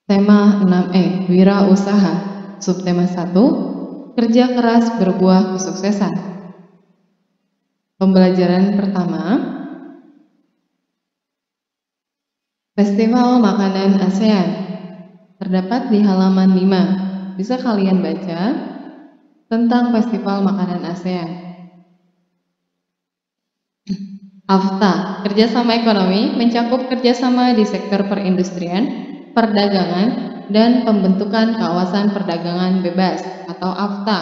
Tema 6E, Wirausaha. Subtema 1, Kerja keras berbuah kesuksesan. Pembelajaran pertama, Festival Makanan ASEAN. Terdapat di halaman 5. Bisa kalian baca tentang Festival Makanan ASEAN. AFTA, kerjasama ekonomi, mencakup kerjasama di sektor perindustrian, perdagangan, dan pembentukan kawasan perdagangan bebas atau AFTA.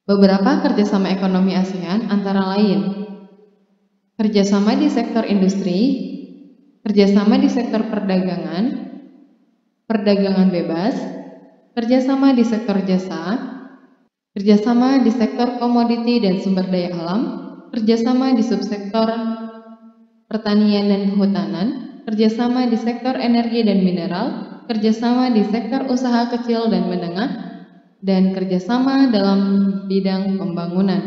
Beberapa kerjasama ekonomi ASEAN antara lain kerjasama di sektor industri, kerjasama di sektor perdagangan, perdagangan bebas, kerjasama di sektor jasa, kerjasama di sektor komoditi dan sumber daya alam, kerjasama di subsektor pertanian dan kehutanan, kerjasama di sektor energi dan mineral, kerjasama di sektor usaha kecil dan menengah, dan kerjasama dalam bidang pembangunan.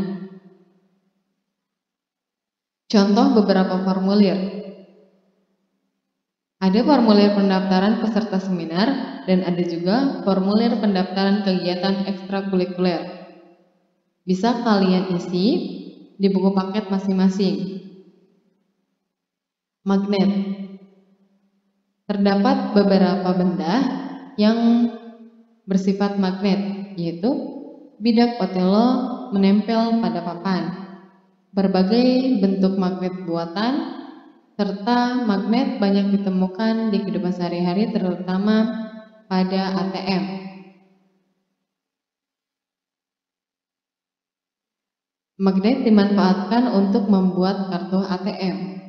Contoh beberapa formulir. Ada formulir pendaftaran peserta seminar dan ada juga formulir pendaftaran kegiatan ekstrakurikuler. Bisa kalian isi di buku paket masing-masing. Magnet. Terdapat beberapa benda yang bersifat magnet, yaitu bidak Othelo menempel pada papan, berbagai bentuk magnet buatan, serta magnet banyak ditemukan di kehidupan sehari-hari terutama pada ATM. Magnet dimanfaatkan untuk membuat kartu ATM.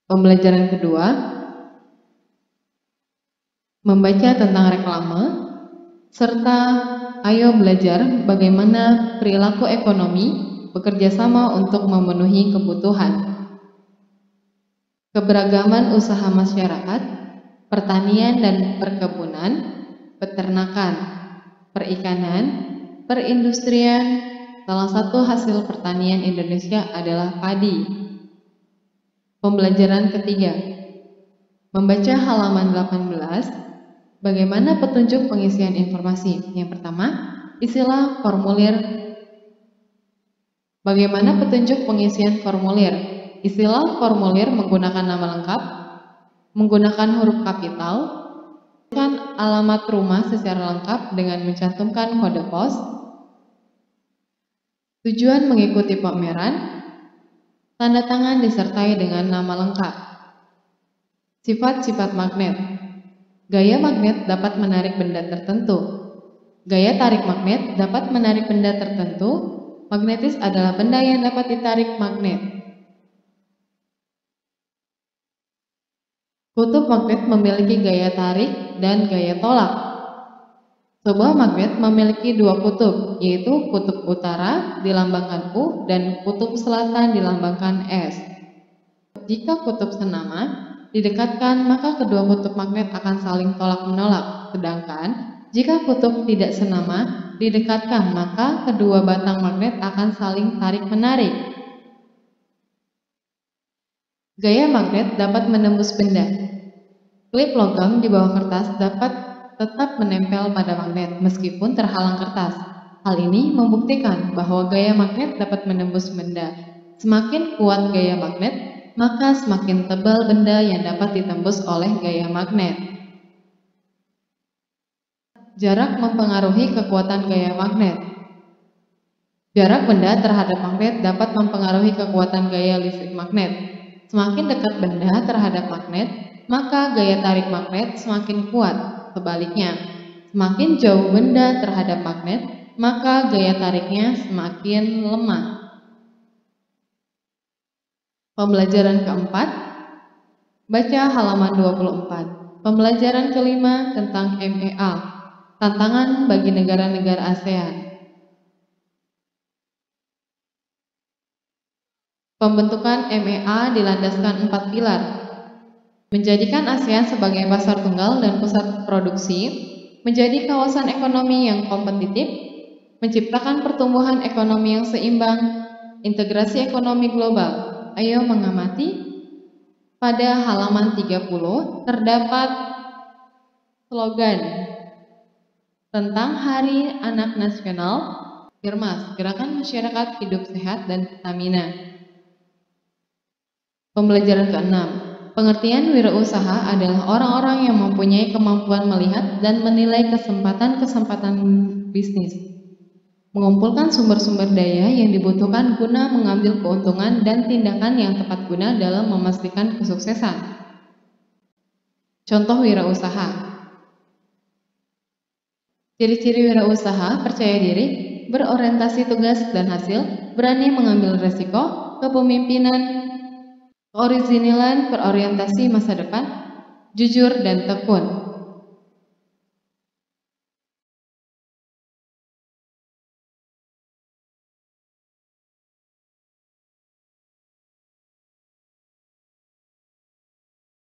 Pembelajaran kedua, membaca tentang reklame, serta ayo belajar bagaimana perilaku ekonomi bekerja sama untuk memenuhi kebutuhan. Keberagaman usaha masyarakat, pertanian dan perkebunan, peternakan, perikanan, perindustrian. Salah satu hasil pertanian Indonesia adalah padi. Pembelajaran ketiga, membaca halaman 18, bagaimana petunjuk pengisian informasi. Yang pertama, isilah formulir. Bagaimana petunjuk pengisian formulir? Isilah formulir menggunakan nama lengkap, menggunakan huruf kapital, alamat rumah secara lengkap dengan mencantumkan kode pos, tujuan mengikuti pameran, tanda tangan disertai dengan nama lengkap. Sifat-sifat magnet. Gaya magnet dapat menarik benda tertentu. Gaya tarik magnet dapat menarik benda tertentu. Magnetis adalah benda yang dapat ditarik magnet. Kutub magnet memiliki gaya tarik dan gaya tolak. Sebuah magnet memiliki dua kutub, yaitu kutub utara dilambangkan U dan kutub selatan dilambangkan S. Jika kutub senama didekatkan, maka kedua kutub magnet akan saling tolak-menolak. Sedangkan jika kutub tidak senama didekatkan, maka kedua batang magnet akan saling tarik-menarik. Gaya magnet dapat menembus benda. Klip logam di bawah kertas dapat tetap menempel pada magnet meskipun terhalang kertas. Hal ini membuktikan bahwa gaya magnet dapat menembus benda. Semakin kuat gaya magnet, maka semakin tebal benda yang dapat ditembus oleh gaya magnet. Jarak mempengaruhi kekuatan gaya magnet. Jarak benda terhadap magnet dapat mempengaruhi kekuatan gaya listrik magnet. Semakin dekat benda terhadap magnet, maka gaya tarik magnet semakin kuat. Sebaliknya, semakin jauh benda terhadap magnet, maka gaya tariknya semakin lemah. Pembelajaran keempat, baca halaman 24. Pembelajaran kelima tentang MEA, tantangan bagi negara-negara ASEAN. Pembentukan MEA dilandaskan 4 pilar. Menjadikan ASEAN sebagai pasar tunggal dan pusat produksi, menjadi kawasan ekonomi yang kompetitif, menciptakan pertumbuhan ekonomi yang seimbang, integrasi ekonomi global. Ayo mengamati Pada halaman 30 terdapat slogan tentang Hari Anak Nasional, Germas, Gerakan Masyarakat Hidup Sehat dan Stamina. Pembelajaran ke-6. Pengertian wirausaha adalah orang-orang yang mempunyai kemampuan melihat dan menilai kesempatan-kesempatan bisnis, mengumpulkan sumber-sumber daya yang dibutuhkan guna mengambil keuntungan dan tindakan yang tepat guna dalam memastikan kesuksesan. Contoh wirausaha. Ciri-ciri wirausaha: percaya diri, berorientasi tugas dan hasil, berani mengambil resiko, kepemimpinan, keorisinilan, berorientasi masa depan, jujur dan tekun.